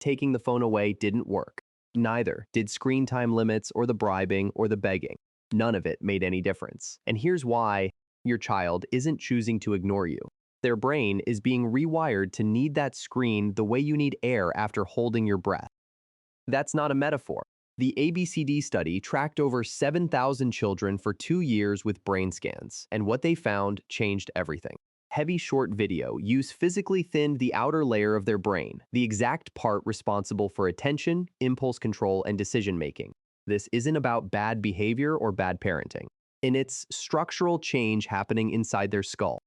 Taking the phone away didn't work. Neither did screen time limits or the bribing or the begging. None of it made any difference. And here's why: your child isn't choosing to ignore you. Their brain is being rewired to need that screen the way you need air after holding your breath. That's not a metaphor. The ABCD study tracked over 7,000 children for 2 years with brain scans, and what they found changed everything. Heavy short video use physically thinned the outer layer of their brain, the exact part responsible for attention, impulse control, and decision making. This isn't about bad behavior or bad parenting. And it's structural change happening inside their skull.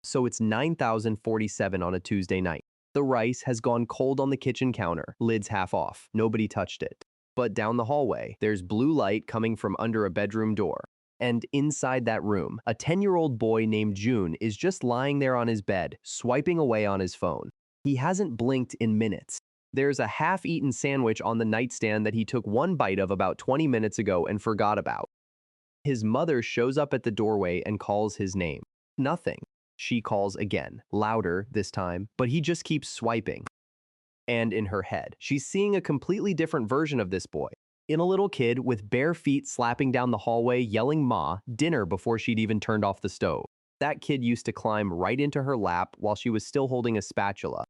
So it's 9,047 on a Tuesday night. The rice has gone cold on the kitchen counter, lids half off. Nobody touched it. But down the hallway, there's blue light coming from under a bedroom door. And inside that room, a 10-year-old boy named June is just lying there on his bed, swiping away on his phone. He hasn't blinked in minutes. There's a half-eaten sandwich on the nightstand that he took one bite of about 20 minutes ago and forgot about. His mother shows up at the doorway and calls his name. Nothing. She calls again, louder this time, but he just keeps swiping. And in her head, she's seeing a completely different version of this boy. In a little kid with bare feet slapping down the hallway yelling "Ma" dinner before she'd even turned off the stove. That kid used to climb right into her lap while she was still holding a spatula.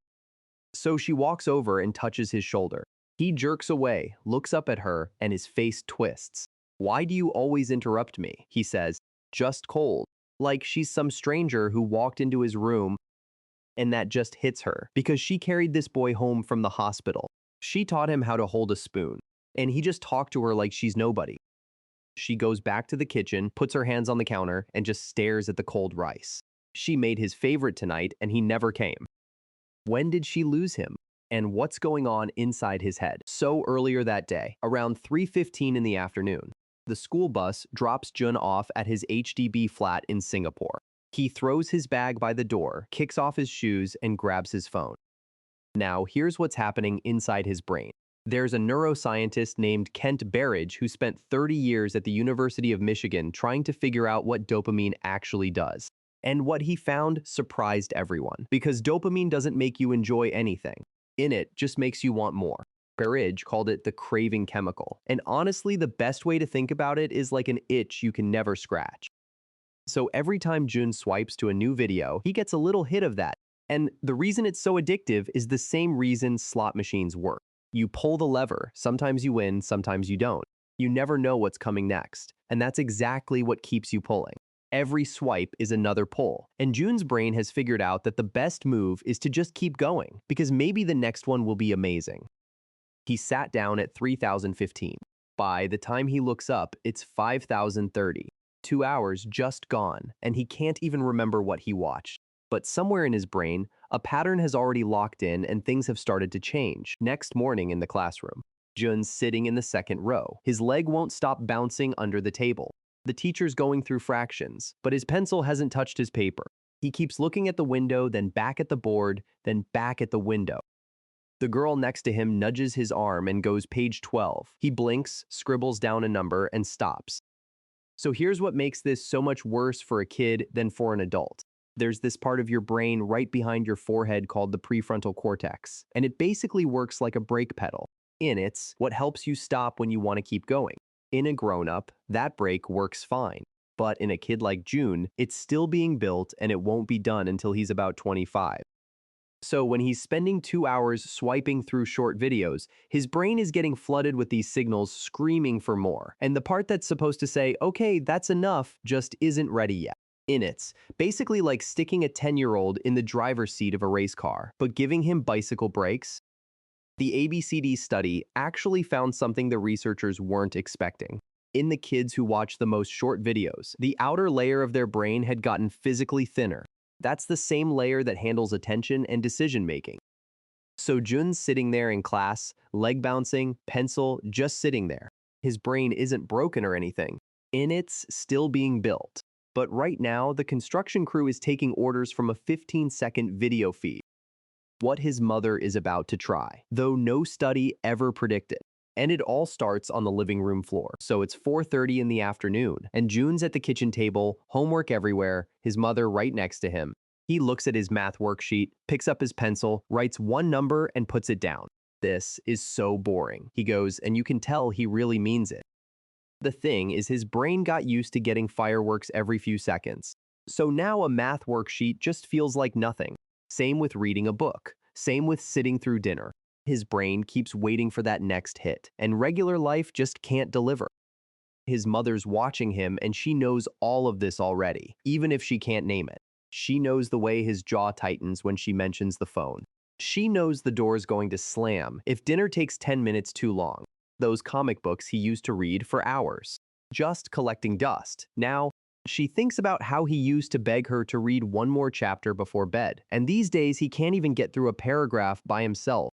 So she walks over and touches his shoulder. He jerks away, looks up at her, and his face twists. "Why do you always interrupt me?" he says, just cold, like she's some stranger who walked into his room. And that just hits her, because she carried this boy home from the hospital. She taught him how to hold a spoon, and he just talked to her like she's nobody. She goes back to the kitchen, puts her hands on the counter, and just stares at the cold rice. She made his favorite tonight, and he never came. When did she lose him? And what's going on inside his head? So earlier that day, around 3:15 in the afternoon, the school bus drops Jun off at his HDB flat in Singapore. He throws his bag by the door, kicks off his shoes, and grabs his phone. Now, here's what's happening inside his brain. There's a neuroscientist named Kent Berridge who spent 30 years at the University of Michigan trying to figure out what dopamine actually does. And what he found surprised everyone, because dopamine doesn't make you enjoy anything. In it just makes you want more. Berridge called it the craving chemical. And honestly, the best way to think about it is like an itch you can never scratch. So every time Jun swipes to a new video, he gets a little hit of that. And the reason it's so addictive is the same reason slot machines work. You pull the lever, sometimes you win, sometimes you don't. You never know what's coming next. And that's exactly what keeps you pulling. Every swipe is another pull. And Jun's brain has figured out that the best move is to just keep going, because maybe the next one will be amazing. He sat down at 3,015. By the time he looks up, it's 5,030. 2 hours just gone, and he can't even remember what he watched. But somewhere in his brain, a pattern has already locked in and things have started to change. Next morning in the classroom, Jun's sitting in the second row. His leg won't stop bouncing under the table. The teacher's going through fractions, but his pencil hasn't touched his paper. He keeps looking at the window, then back at the board, then back at the window. The girl next to him nudges his arm and goes page 12. He blinks, scribbles down a number, and stops. So here's what makes this so much worse for a kid than for an adult. There's this part of your brain right behind your forehead called the prefrontal cortex, and it basically works like a brake pedal. It's what helps you stop when you want to keep going. In a grown-up, that brake works fine. But in a kid like Jun, it's still being built and it won't be done until he's about 25. So when he's spending 2 hours swiping through short videos, his brain is getting flooded with these signals screaming for more. And the part that's supposed to say, okay, that's enough, just isn't ready yet. It's basically like sticking a 10-year-old in the driver's seat of a race car, but giving him bicycle brakes. The ABCD study actually found something the researchers weren't expecting. In the kids who watched the most short videos, the outer layer of their brain had gotten physically thinner. That's the same layer that handles attention and decision-making. So Jun's sitting there in class, leg bouncing, pencil, just sitting there. His brain isn't broken or anything. It's still being built. But right now, the construction crew is taking orders from a 15-second video feed. What his mother is about to try, though no study ever predicted. And it all starts on the living room floor. So it's 4:30 in the afternoon, and Jun's at the kitchen table, homework everywhere, his mother right next to him. He looks at his math worksheet, picks up his pencil, writes one number, and puts it down. This is so boring, he goes, and you can tell he really means it. The thing is his brain got used to getting fireworks every few seconds. So now a math worksheet just feels like nothing. Same with reading a book. Same with sitting through dinner. His brain keeps waiting for that next hit, and regular life just can't deliver. His mother's watching him, and she knows all of this already, even if she can't name it. She knows the way his jaw tightens when she mentions the phone. She knows the door's going to slam if dinner takes 10 minutes too long. Those comic books he used to read for hours, just collecting dust. Now, she thinks about how he used to beg her to read one more chapter before bed, and these days he can't even get through a paragraph by himself.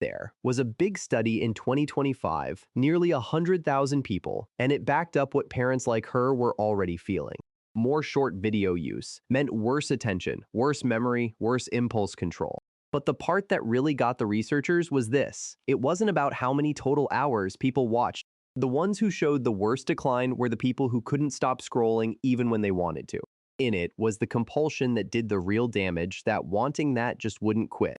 There was a big study in 2025, nearly 100,000 people, and it backed up what parents like her were already feeling. More short video use meant worse attention, worse memory, worse impulse control. But the part that really got the researchers was this. It wasn't about how many total hours people watched. The ones who showed the worst decline were the people who couldn't stop scrolling even when they wanted to. In it was the compulsion that did the real damage, that wanting that just wouldn't quit.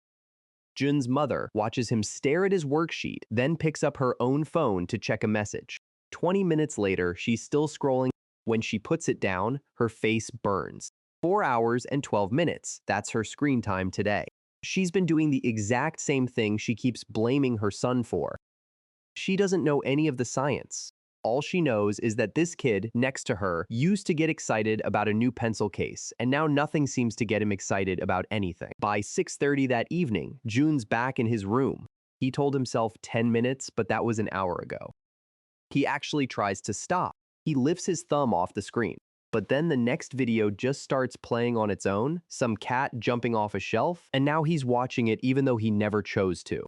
Jun's mother watches him stare at his worksheet, then picks up her own phone to check a message. 20 minutes later, she's still scrolling. When she puts it down, her face burns. 4 hours and 12 minutes. That's her screen time today. She's been doing the exact same thing she keeps blaming her son for. She doesn't know any of the science. All she knows is that this kid next to her used to get excited about a new pencil case, and now nothing seems to get him excited about anything. By 6:30 that evening, Jun's back in his room. He told himself 10 minutes, but that was an hour ago. He actually tries to stop. He lifts his thumb off the screen. But then the next video just starts playing on its own, some cat jumping off a shelf, and now he's watching it even though he never chose to.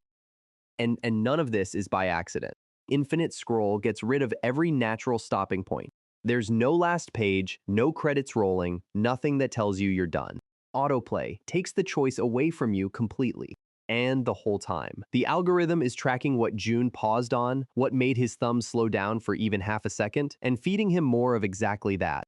And none of this is by accident. Infinite scroll gets rid of every natural stopping point. There's no last page, no credits rolling, nothing that tells you you're done. Autoplay takes the choice away from you completely. And the whole time, the algorithm is tracking what Jun paused on, what made his thumb slow down for even half a second, and feeding him more of exactly that.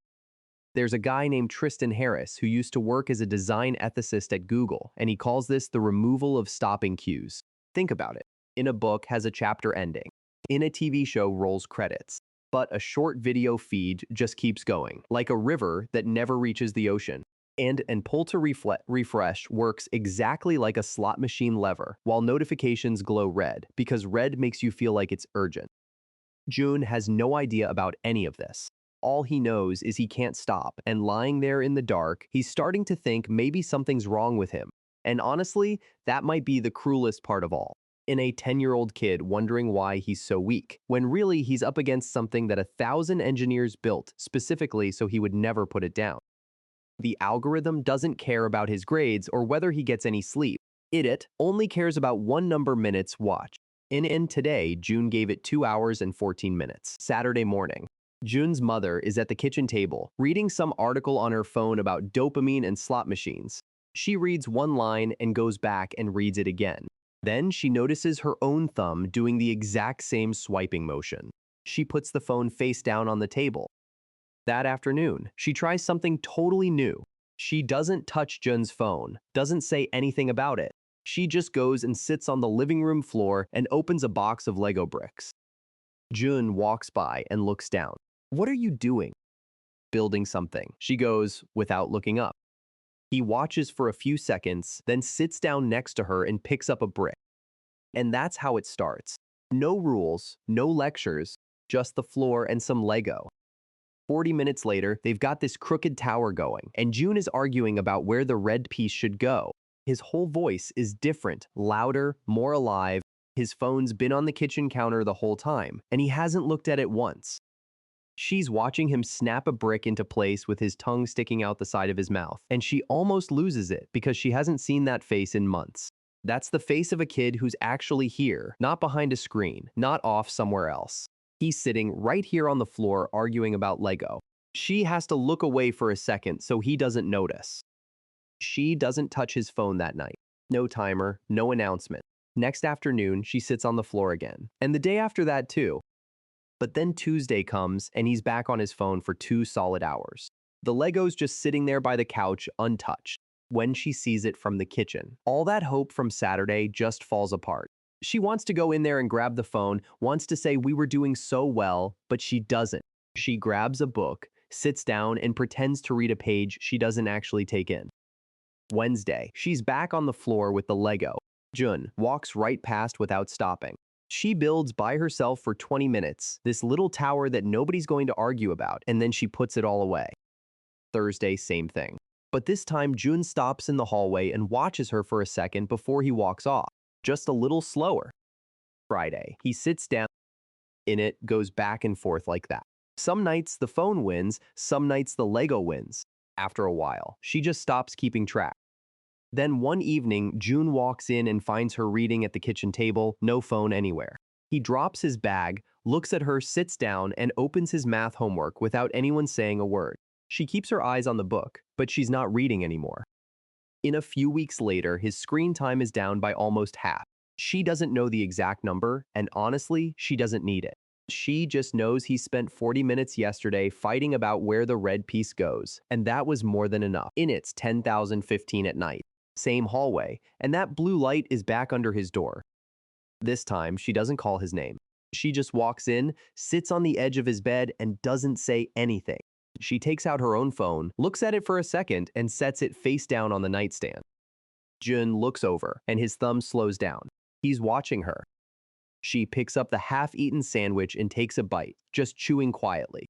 There's a guy named Tristan Harris who used to work as a design ethicist at Google, and he calls this the removal of stopping cues. Think about it. In a book has a chapter ending. In a TV show rolls credits. But a short video feed just keeps going, like a river that never reaches the ocean. And pull to refresh works exactly like a slot machine lever, while notifications glow red, because red makes you feel like it's urgent. Jun has no idea about any of this. All he knows is he can't stop, and lying there in the dark, he's starting to think maybe something's wrong with him. And honestly, that might be the cruelest part of all. In a 10-year-old kid wondering why he's so weak, when really he's up against something that 1,000 engineers built specifically so he would never put it down. The algorithm doesn't care about his grades or whether he gets any sleep. It only cares about one number minutes watched. In today, Jun gave it 2 hours and 14 minutes. Saturday morning. Jun's mother is at the kitchen table, reading some article on her phone about dopamine and slot machines. She reads one line and goes back and reads it again. Then she notices her own thumb doing the exact same swiping motion. She puts the phone face down on the table. That afternoon, she tries something totally new. She doesn't touch Jun's phone, doesn't say anything about it. She just goes and sits on the living room floor and opens a box of Lego bricks. Jun walks by and looks down. "What are you doing?" "Building something," she goes without looking up. He watches for a few seconds, then sits down next to her and picks up a brick. And that's how it starts. No rules, no lectures, just the floor and some Lego. 40 minutes later, they've got this crooked tower going, and Jun is arguing about where the red piece should go. His whole voice is different, louder, more alive. His phone's been on the kitchen counter the whole time, and he hasn't looked at it once. She's watching him snap a brick into place with his tongue sticking out the side of his mouth, and she almost loses it because she hasn't seen that face in months. That's the face of a kid who's actually here, not behind a screen, not off somewhere else. He's sitting right here on the floor arguing about Lego. She has to look away for a second so he doesn't notice. She doesn't touch his phone that night. No timer, no announcement. Next afternoon, she sits on the floor again. And the day after that too. But then Tuesday comes and he's back on his phone for 2 solid hours. The Lego's just sitting there by the couch, untouched. When she sees it from the kitchen, all that hope from Saturday just falls apart. She wants to go in there and grab the phone, wants to say we were doing so well, but she doesn't. She grabs a book, sits down, and pretends to read a page she doesn't actually take in. Wednesday, she's back on the floor with the Lego. Jun walks right past without stopping. She builds by herself for 20 minutes, this little tower that nobody's going to argue about, and then she puts it all away. Thursday, same thing. But this time, Jun stops in the hallway and watches her for a second before he walks off, just a little slower. Friday, he sits down in it, goes back and forth like that. Some nights the phone wins, some nights the Lego wins. After a while, she just stops keeping track. Then one evening, June walks in and finds her reading at the kitchen table, no phone anywhere. He drops his bag, looks at her, sits down, and opens his math homework without anyone saying a word. She keeps her eyes on the book, but she's not reading anymore. In a few weeks later, his screen time is down by almost half. She doesn't know the exact number, and honestly, she doesn't need it. She just knows he spent 40 minutes yesterday fighting about where the red piece goes, and that was more than enough. In it's 10,015 at night. Same hallway, and that blue light is back under his door. This time, she doesn't call his name. She just walks in, sits on the edge of his bed, and doesn't say anything. She takes out her own phone, looks at it for a second, and sets it face down on the nightstand. Jun looks over, and his thumb slows down. He's watching her. She picks up the half-eaten sandwich and takes a bite, just chewing quietly.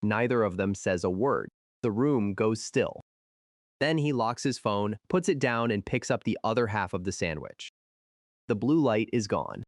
Neither of them says a word. The room goes still. Then he locks his phone, puts it down, and picks up the other half of the sandwich. The blue light is gone.